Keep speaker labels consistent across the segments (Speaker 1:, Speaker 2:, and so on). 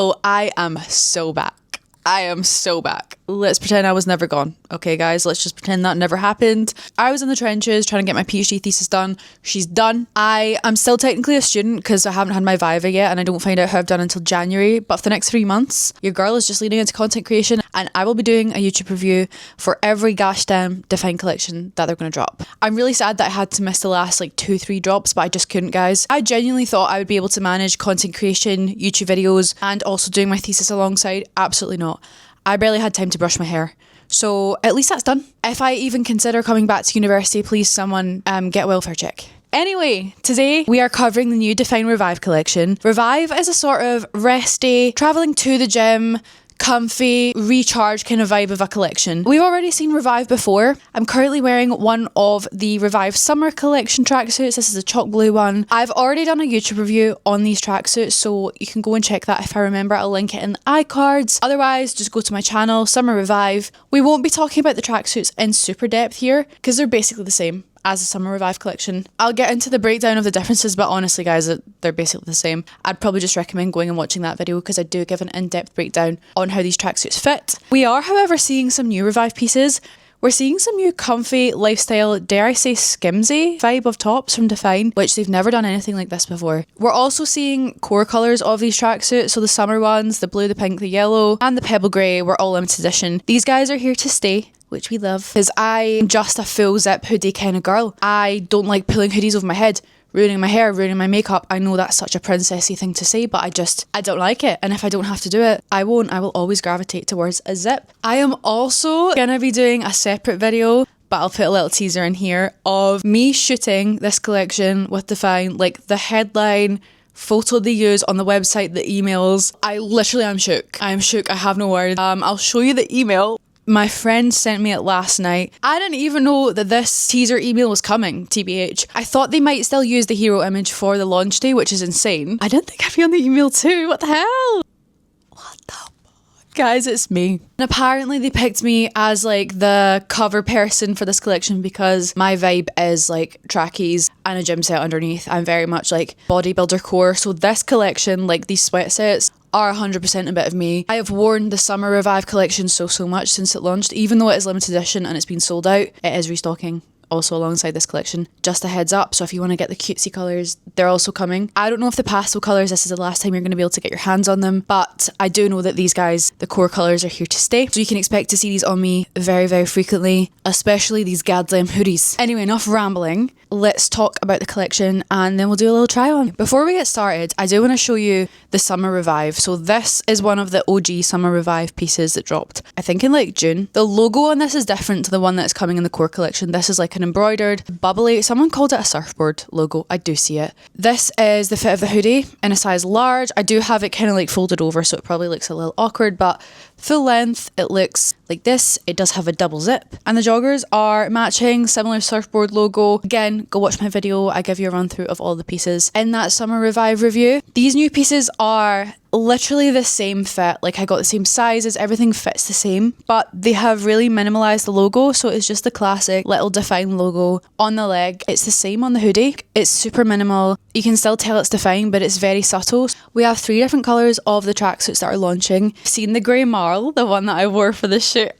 Speaker 1: Oh, I am so back. I am so back. Let's pretend I was never gone. Okay, guys, let's just pretend that never happened. I was in the trenches trying to get my PhD thesis done. She's done. I am still technically a student because I haven't had my Viva yet and I don't find out how I've done until January. But for the next 3 months, your girl is just leaning into content creation and I will be doing a YouTube review for every gosh damn Dfyne collection that they're going to drop. I'm really sad that I had to miss the last like 2-3 drops, but I just couldn't, guys. I genuinely thought I would be able to manage content creation, YouTube videos, and also doing my thesis alongside. Absolutely not. I barely had time to brush my hair. So at least that's done. If I even consider coming back to university, please someone get a welfare check. Anyway, today we are covering the new Dfyne Revive collection. Revive is a sort of rest day, travelling to the gym, comfy, recharge kind of vibe of a collection. We've already seen Revive before. I'm currently wearing one of the Revive summer collection tracksuits. This is a chalk blue one. I've already done a YouTube review on these tracksuits, so you can go and check that if I remember. I'll link it in the iCards. Otherwise, just go to my channel, Summer Revive. We won't be talking about the tracksuits in super depth here because they're basically the same as the Summer Revive collection. I'll get into the breakdown of the differences, but honestly guys, they're basically the same. I'd probably just recommend going and watching that video because I do give an in-depth breakdown on how these tracksuits fit. We are, however, seeing some new Revive pieces. We're seeing some new comfy, lifestyle, dare I say skimsy vibe of tops from Dfyne, which they've never done anything like this before. We're also seeing core colours of these tracksuits, so the summer ones, the blue, the pink, the yellow, and the pebble grey were all limited edition. These guys are here to stay, which we love, because I'm just a full zip hoodie kind of girl. I don't like pulling hoodies over my head, ruining my hair, ruining my makeup. I know that's such a princessy thing to say, but I don't like it. And if I don't have to do it, I won't. I will always gravitate towards a zip. I am also gonna be doing a separate video, but I'll put a little teaser in here of me shooting this collection with Dfyne, like the headline photo they use on the website, the emails. I literally am shook. I'm shook. I have no words. I'll show you the email. My friend sent me it last night. I didn't even know that this teaser email was coming, TBH. I thought they might still use the hero image for the launch day, which is insane. I didn't think I'd be on the email too. What the hell? What the fuck? Guys, it's me. And apparently they picked me as like the cover person for this collection because my vibe is like trackies and a gym set underneath. I'm very much like bodybuilder core. So this collection, like these sweat sets, are 100% a bit of me. I have worn the Summer Revive collection so much since it launched. Even though it is limited edition and it's been sold out, it is restocking also alongside this collection. Just a heads up, so if you want to get the cutesy colours, they're also coming. I don't know if the pastel colours, this is the last time you're going to be able to get your hands on them, but I do know that these guys, the core colours, are here to stay. So you can expect to see these on me very frequently, especially these goddamn hoodies. Anyway, enough rambling. Let's talk about the collection and then we'll do a little try on. Before we get started, I do want to show you the Summer Revive. So this is one of the OG Summer Revive pieces that dropped, I think in like June. The logo on this is different to the one that's coming in the core collection. This is like an embroidered, bubbly, someone called it a surfboard logo. I do see it. This is the fit of the hoodie in a size large. I do have it kind of like folded over, so it probably looks a little awkward, but full length, it looks like this. It does have a double zip. And the joggers are matching, similar surfboard logo. Again, go watch my video. I give you a run through of all the pieces in that Summer Revive review. These new pieces are literally the same fit. Like I got the same sizes, everything fits the same, but they have really minimalized the logo. So it's just the classic little Dfyne logo on the leg. It's the same on the hoodie. It's super minimal. You can still tell it's Dfyne, but it's very subtle. We have 3 different colours of the tracksuits that are launching. Seen the grey marl, the one that I wore for this shoot.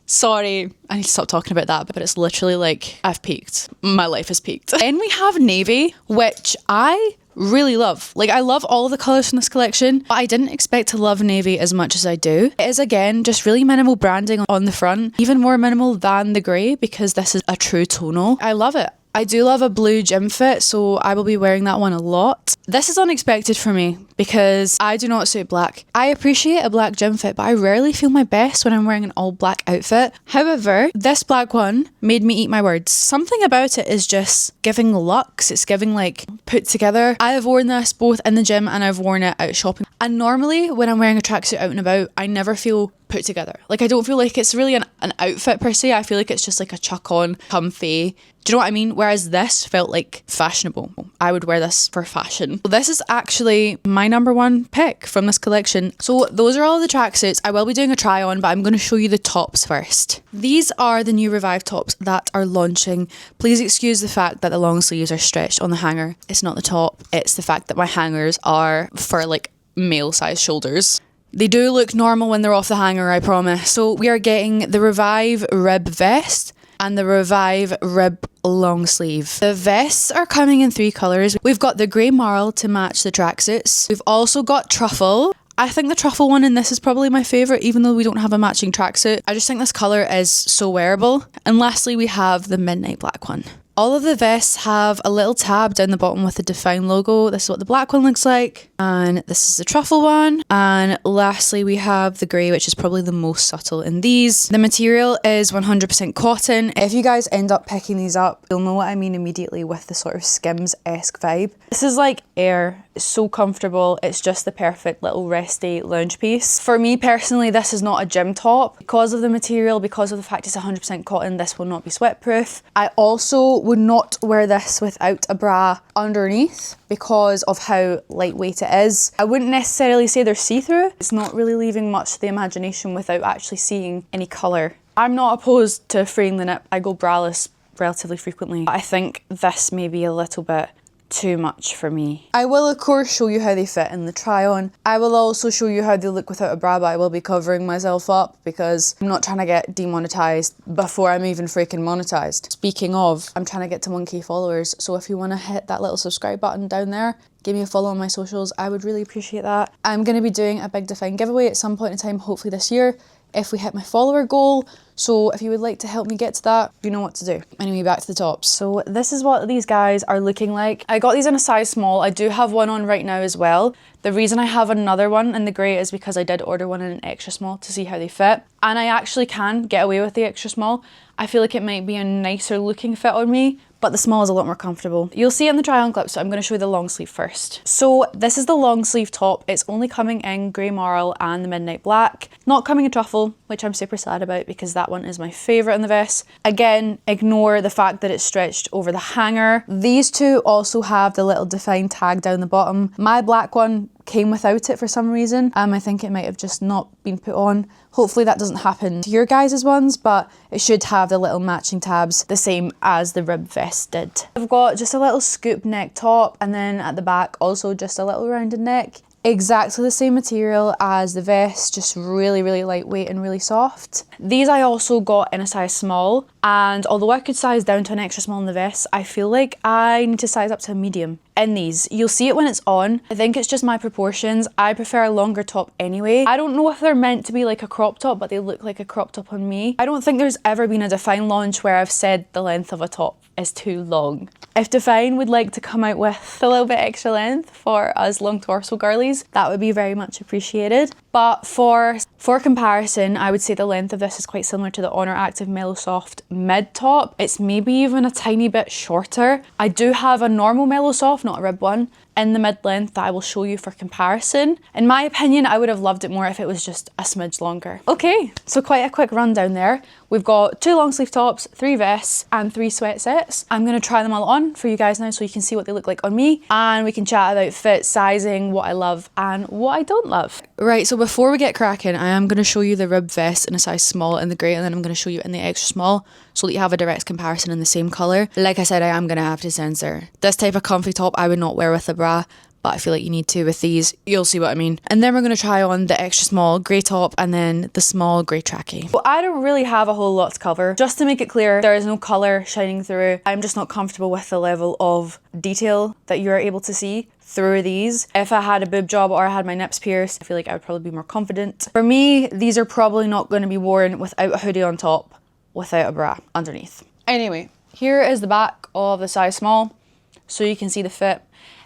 Speaker 1: Sorry, I need to stop talking about that, but it's literally like I've peaked. My life has peaked. Then we have navy, which I really love. Like I love all of the colours from this collection, but I didn't expect to love navy as much as I do. It is again just really minimal branding on the front, even more minimal than the grey because this is a true tonal. I love it. I do love a blue gym fit, so I will be wearing that one a lot. This is unexpected for me because I do not suit black. I appreciate a black gym fit, but I rarely feel my best when I'm wearing an all black outfit. However, this black one made me eat my words. Something about it is just giving luxe. It's giving like put together. I have worn this both in the gym and I've worn it out shopping. And normally when I'm wearing a tracksuit out and about, I never feel put together. Like I don't feel like it's really an outfit per se. I feel like it's just like a chuck on, comfy. Do you know what I mean? Whereas this felt like fashionable. I would wear this for fashion. This is actually my number one pick from this collection. So those are all the tracksuits. I will be doing a try on, but I'm going to show you the tops first. These are the new Revive tops that are launching. Please excuse the fact that the long sleeves are stretched on the hanger. It's not the top. It's the fact that my hangers are for like male size shoulders. They do look normal when they're off the hanger, I promise. So we are getting the Revive Rib Vest and the Revive Rib long sleeve. The vests are coming in 3 colours. We've got the grey marl to match the tracksuits. We've also got truffle. I think the truffle one in this is probably my favourite, even though we don't have a matching tracksuit. I just think this colour is so wearable. And lastly, we have the midnight black one. All of the vests have a little tab down the bottom with the Dfyne logo. This is what the black one looks like. And this is the truffle one. And lastly, we have the grey, which is probably the most subtle in these. The material is 100% cotton. If you guys end up picking these up, you'll know what I mean immediately with the sort of Skims-esque vibe. This is like air. It's so comfortable. It's just the perfect little resty lounge piece. For me personally, this is not a gym top. Because of the material, because of the fact it's 100% cotton, this will not be sweat-proof. I also would not wear this without a bra underneath because of how lightweight it is. I wouldn't necessarily say they're see-through. It's not really leaving much to the imagination without actually seeing any colour. I'm not opposed to freeing the nip. I go braless relatively frequently. I think this may be a little bit too much for me. I will of course show you how they fit in the try on. I will also show you how they look without a bra, but I will be covering myself up because I'm not trying to get demonetized before I'm even freaking monetized. Speaking of, I'm trying to get to 1k followers, so if you want to hit that little subscribe button down there, give me a follow on my socials, I would really appreciate that. I'm going to be doing a big Dfyne giveaway at some point in time, hopefully this year, if we hit my follower goal. So if you would like to help me get to that, you know what to do. Anyway, back to the tops. So this is what these guys are looking like. I got these in a size small. I do have one on right now as well. The reason I have another one in the grey is because I did order one in an extra small to see how they fit. And I actually can get away with the extra small. I feel like it might be a nicer looking fit on me, but the small is a lot more comfortable. You'll see it in the try on clip, so I'm going to show you the long sleeve first. So this is the long sleeve top. It's only coming in grey marl and the midnight black. Not coming in truffle, which I'm super sad about because that one is my favourite in the vest. Again, ignore the fact that it's stretched over the hanger. These two also have the little Dfyne tag down the bottom. My black one came without it for some reason. I think it might have just not been put on. Hopefully that doesn't happen to your guys' ones, but it should have the little matching tabs the same as the rib vest did. I've got just a little scoop neck top, and then at the back also just a little rounded neck. Exactly the same material as the vest, just really, really lightweight and really soft. These I also got in a size small, and although I could size down to an extra small in the vest, I feel like I need to size up to a medium in these. You'll see it when it's on. I think it's just my proportions. I prefer a longer top anyway. I don't know if they're meant to be like a crop top, but they look like a crop top on me. I don't think there's ever been a Dfyne launch where I've said the length of a top is too long. If Dfyne would like to come out with a little bit extra length for us long torso girlies, that would be very much appreciated. But for comparison, I would say the length of this is quite similar to the Honor Active Mellow Soft mid top. It's maybe even a tiny bit shorter. I do have a normal Mellow Soft, not a rib one, in the mid length that I will show you for comparison. In my opinion, I would have loved it more if it was just a smidge longer. Okay, so quite a quick rundown there. We've got 2 long sleeve tops, 3 vests, and 3 sweat sets. I'm gonna try them all on for you guys now so you can see what they look like on me, and we can chat about fit, sizing, what I love and what I don't love. Right, so before we get cracking, I am gonna show you the rib vest in a size small in the grey, and then I'm gonna show you in the extra small so that you have a direct comparison in the same colour. Like I said, I am gonna have to censor. This type of comfy top I would not wear with a bra, but I feel like you need to with these. You'll see what I mean. And then we're going to try on the extra small grey top and then the small grey trackie. Well, I don't really have a whole lot to cover. Just to make it clear, there is no colour shining through. I'm just not comfortable with the level of detail that you're able to see through these. If I had a boob job or I had my nips pierced, I feel like I would probably be more confident. For me, these are probably not going to be worn without a hoodie on top, without a bra underneath. Anyway, here is the back of the size small, so you can see the fit.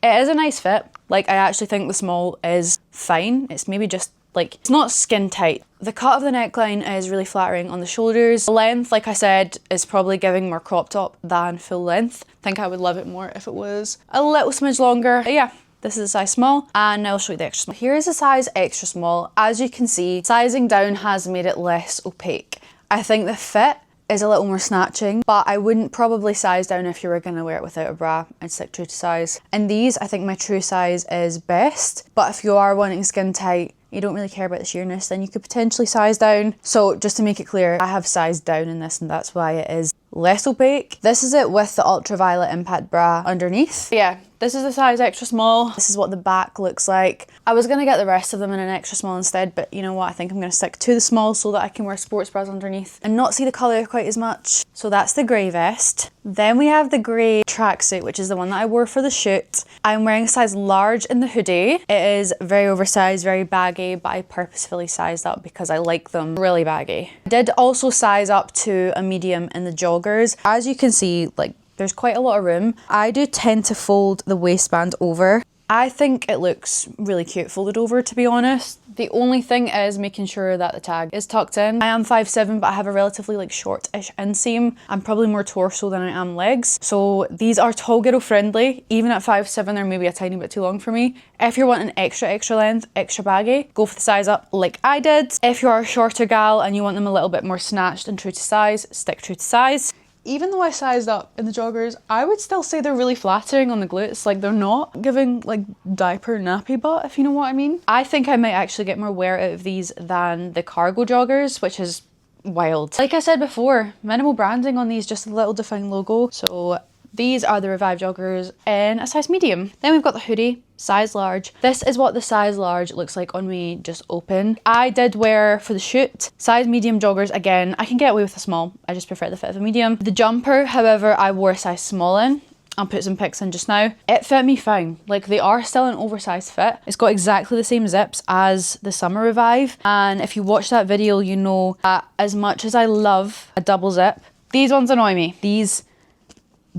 Speaker 1: It is a nice fit. Like, I actually think the small is fine. It's maybe just like, it's not skin tight. The cut of the neckline is really flattering on the shoulders. The length, like I said, is probably giving more crop top than full length. I think I would love it more if it was a little smidge longer. But yeah, this is a size small, and now I'll show you the extra small. Here is a size extra small. As you can see, sizing down has made it less opaque. I think the fit is a little more snatching, but I wouldn't probably size down if you were gonna wear it without a bra. I'd stick true to size. And these, I think my true size is best, but if you are wanting skin tight, you don't really care about the sheerness, then you could potentially size down. So just to make it clear, I have sized down in this, and that's why it is less opaque. This is it with the ultraviolet impact bra underneath. Yeah, This is the size extra small. This is what the back looks like. I was gonna get the rest of them in an extra small instead, but you know what? I think I'm gonna stick to the small so that I can wear sports bras underneath and not see the colour quite as much. So that's the grey vest. Then we have the grey tracksuit, which is the one that I wore for the shoot. I'm wearing a size large in the hoodie. It is very oversized, very baggy, but I purposefully sized up because I like them really baggy. I did also size up to a medium in the joggers. As you can see, like, there's quite a lot of room. I do tend to fold the waistband over. I think it looks really cute folded over, to be honest. The only thing is making sure that the tag is tucked in. I am 5'7", but I have a relatively like short-ish inseam. I'm probably more torso than I am legs. So these are tall girl friendly. Even at 5'7", they're maybe a tiny bit too long for me. If you're wanting extra length, extra baggy, go for the size up like I did. If you're a shorter gal and you want them a little bit more snatched and true to size, stick true to size. Even though I sized up in the joggers, I would still say they're really flattering on the glutes. Like, they're not giving like diaper nappy butt, if you know what I mean. I think I might actually get more wear out of these than the cargo joggers, which is wild. Like I said before, minimal branding on these, just a little Dfyne logo. So these are the Revive joggers in a size medium. Then we've got the hoodie, size large. This is what the size large looks like on me, just open. I did wear for the shoot size medium joggers. Again, I can get away with a small. I just prefer the fit of a medium. The jumper, however, I wore a size small in. I'll put some pics in just now. It fit me fine. Like, they are still an oversized fit. It's got exactly the same zips as the Summer Revive. And if you watch that video, you know that as much as I love a double zip, these ones annoy me. These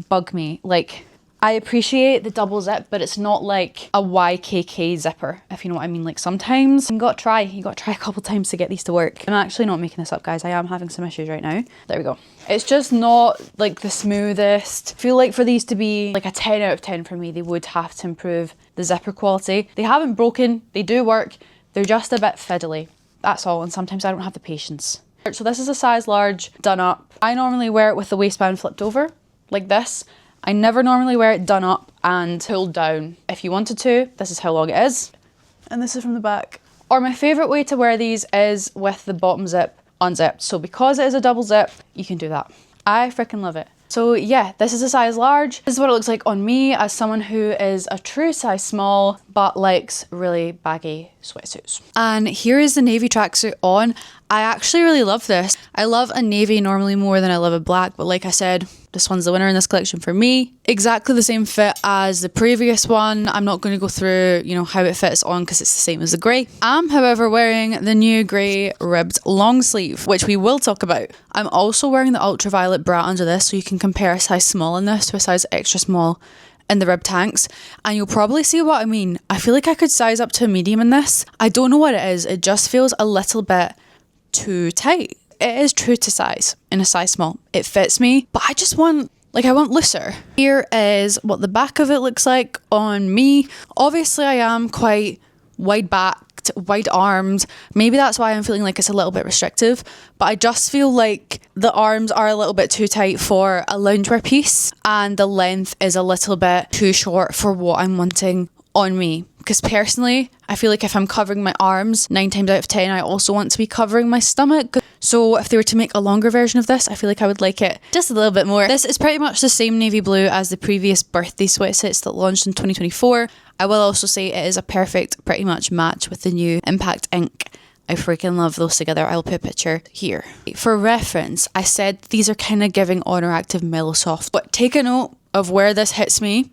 Speaker 1: bug me. Like, I appreciate the double zip, but it's not like a YKK zipper, if you know what I mean. Like, sometimes you gotta try a couple times to get these to work. I'm actually not making this up, guys. I am having some issues right now. There we go. It's just not like the smoothest. I feel like for these to be like a 10 out of 10 for me, they would have to improve the zipper quality. They haven't broken, they do work. They're just a bit fiddly. That's all, and sometimes I don't have the patience. So this is a size large, done up. I normally wear it with the waistband flipped over, like this. I never normally wear it done up and pulled down. If you wanted to, this is how long it is. And this is from the back. Or my favourite way to wear these is with the bottom zip unzipped. So because it is a double zip, you can do that. I freaking love it. So yeah, this is a size large. This is what it looks like on me as someone who is a true size small but likes really baggy sweatsuits. And here is the navy tracksuit on. I actually really love this. I love a navy normally more than I love a black, but like I said, this one's the winner in this collection for me. Exactly the same fit as the previous one. I'm not going to go through, you know, how it fits on because it's the same as the grey. I'm, however, wearing the new grey ribbed long sleeve, which we will talk about. I'm also wearing the ultraviolet bra under this, so you can compare a size small in this to a size extra small in the rib tanks, and you'll probably see what I mean. I feel like I could size up to a medium in this. I don't know what it is. It just feels a little bit too tight. It is true to size in a size small. It fits me, but I just want, like, I want looser. Here is what the back of it looks like on me. Obviously, I am quite wide backed, wide armed. Maybe that's why I'm feeling like it's a little bit restrictive, but I just feel like the arms are a little bit too tight for a loungewear piece, and the length is a little bit too short for what I'm wanting on me. Because personally, I feel like if I'm covering my arms, 9 times out of 10, I also want to be covering my stomach. So if they were to make a longer version of this, I feel like I would like it just a little bit more. This is pretty much the same navy blue as the previous birthday sweatsuits that launched in 2024. I will also say it is a perfect, pretty much match with the new Impact Ink. I freaking love those together. I'll put a picture here. For reference, I said these are kind of giving Honor Active Mellow Soft, but take a note of where this hits me,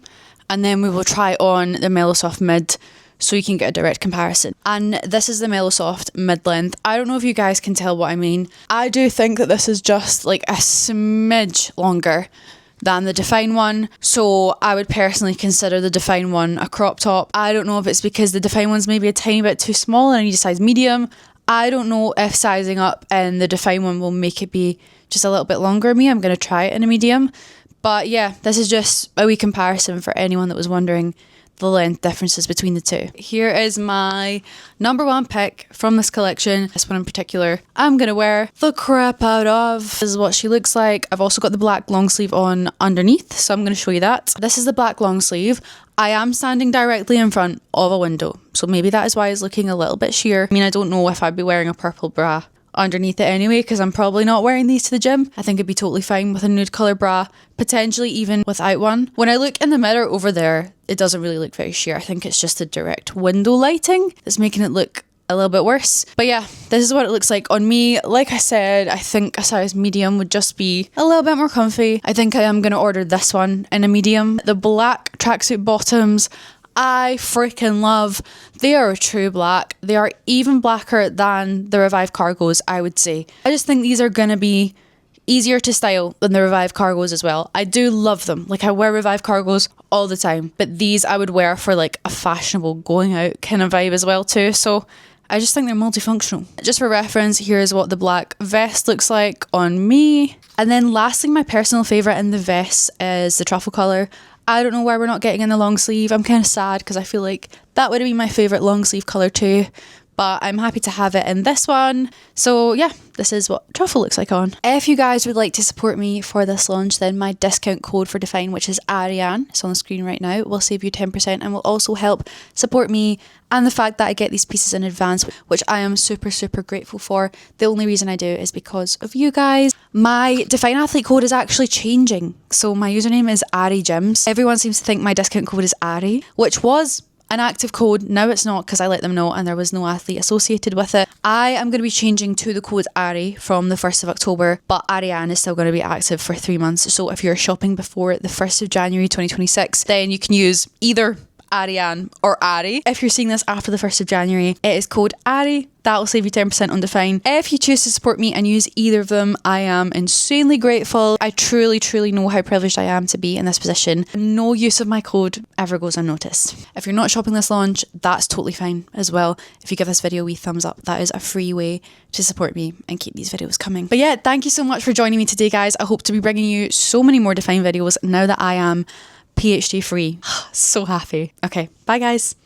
Speaker 1: and then we will try on the Mellow Soft mid so you can get a direct comparison. And this is the Mellow Soft mid length. I don't know if you guys can tell what I mean. I do think that this is just like a smidge longer than the Dfyne one, so I would personally consider the Dfyne one a crop top. I don't know if it's because the Dfyne one's maybe a tiny bit too small and I need a size medium. I don't know if sizing up in the Dfyne one will make it be just a little bit longer on me. I'm going to try it in a medium. But yeah, this is just a wee comparison for anyone that was wondering the length differences between the two. Here is my number one pick from this collection. This one in particular, I'm gonna wear the crap out of. This is what she looks like. I've also got the black long sleeve on underneath, so I'm gonna show you that. This is the black long sleeve. I am standing directly in front of a window, so maybe that is why it's looking a little bit sheer. I mean, I don't know if I'd be wearing a purple bra underneath it anyway, because I'm probably not wearing these to the gym. I think it'd be totally fine with a nude colour bra, potentially even without one. When I look in the mirror over there, it doesn't really look very sheer. I think it's just the direct window lighting that's making it look a little bit worse. But yeah, this is what it looks like on me. Like I said, I think a size medium would just be a little bit more comfy. I think I am going to order this one in a medium. The black tracksuit bottoms, I freaking love. They are a true black. They are even blacker than the Revive cargos, I would say. I just think these are going to be easier to style than the Revive cargos as well. I do love them. Like, I wear Revive cargos all the time, but these I would wear for like a fashionable going out kind of vibe as well too. So I just think they're multifunctional. Just for reference, here's what the black vest looks like on me. And then lastly, my personal favourite in the vest is the truffle colour. I don't know why we're not getting in the long sleeve. I'm kind of sad because I feel like that would have been my favourite long sleeve colour too. But I'm happy to have it in this one. So yeah, this is what truffle looks like on. If you guys would like to support me for this launch, then my discount code for Dfyne, which is ARIANE, it's on the screen right now, will save you 10% and will also help support me and the fact that I get these pieces in advance, which I am super, super grateful for. The only reason I do is because of you guys. My Dfyne athlete code is actually changing. So my username is AriGyms. Everyone seems to think my discount code is Ari, which was an active code. Now it's not because I let them know and there was no athlete associated with it. I am going to be changing to the code ARI from the 1st of October, but ARIANE is still going to be active for 3 months. So if you're shopping before the 1st of January 2026, then you can use either ARIANE or Ari. If you're seeing this after the 1st of January, it is code Ari. That will save you 10% on Dfyne. If you choose to support me and use either of them, I am insanely grateful. I truly, truly know how privileged I am to be in this position. No use of my code ever goes unnoticed. If you're not shopping this launch, that's totally fine as well. If you give this video a wee thumbs up, that is a free way to support me and keep these videos coming. But yeah, thank you so much for joining me today, guys. I hope to be bringing you so many more Dfyne videos now that I am PhD free. So happy. Okay, bye guys.